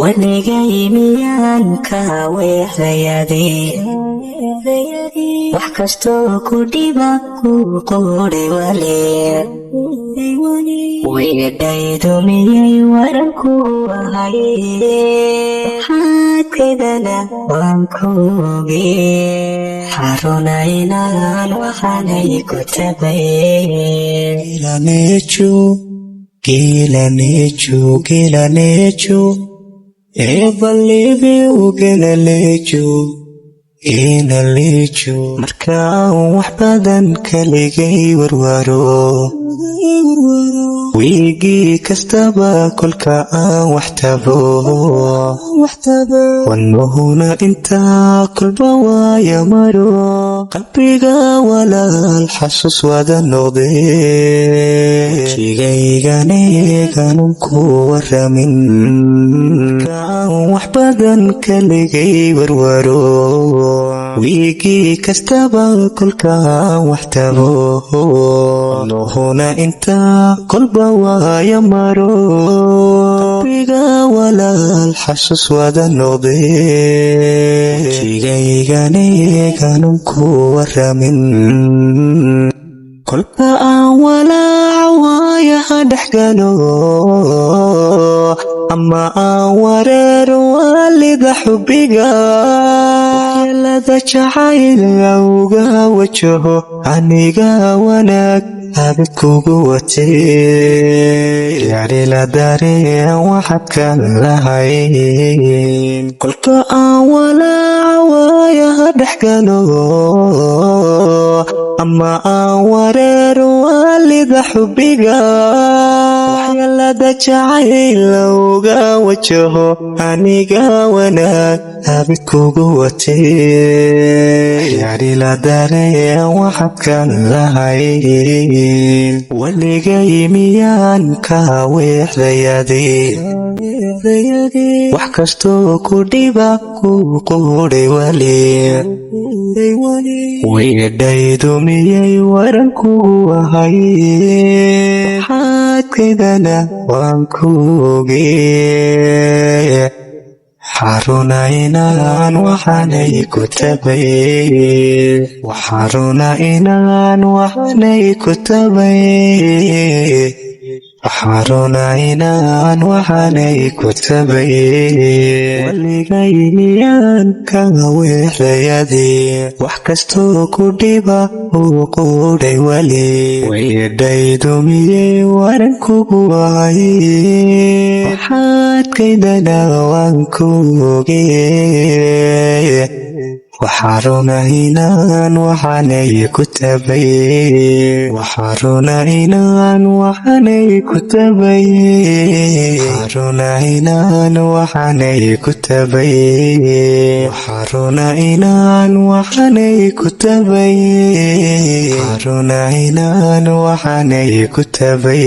ونجاي ميان كاويحيادي وحكستو كوديبا كوكوري ولي ويدايدو مياي ورنكو وهاي حاكدنا وانكوغي حاروناينان وحاني كتبين Gila necho Evalibi ugana lecho markaa wax badan kaligay warwaro wiigii kastaba kolka aan wax tabo wanahuna intaa kolba waaya maro qalbiga walaal xasuus wada noqdee wajigayganeeganan ku waramin markaan wax badan kaligay warwaro wiigii kastaba kolka aan wax tabo wanahuna intaa kolba waaya maro qalbiga walaal xasuus wada noqdee wajigayganeeganan ku waramin kolka aan walaaca waayaha dhexgalo ama aan wareero waalida xubbiga waxyeelada jacayla uga wajaho aniga wanaag habid kugu watee yaarila dareen waxaad kan lahayn kolka aan walaaca waayaha dhexgalo ama aan wareero waalida xubbiga waxyeelada jacayla uga wajaho aniga wanaag habid kugu watee yaarila dareen waxaad kan lahayn waligay miyaan ka weexdayadii wax kastoo ku dhiba ku quudhay wali weydhaydu miyay warankugu ahay xaadkaydana waan kuugee xaruna inaan waxaanay ku tabay xaruna inaan waxaanay ku tabay xaruna inaan waxaanay ku tabay waligay miyaan ka weexdayadii wax kastoo ku dhiba uu quudhay wali weydhaydu miyay warankugu ahay xaadkaydana waan kuugee waxaruna inaan waxaanay ku tabay waxaruna inaan waxaanay ku tabay waxaruna inaan waxaanay ku tabay waxaruna inaan waxaanay ku tabay waxaruna inaan waxaanay ku tabay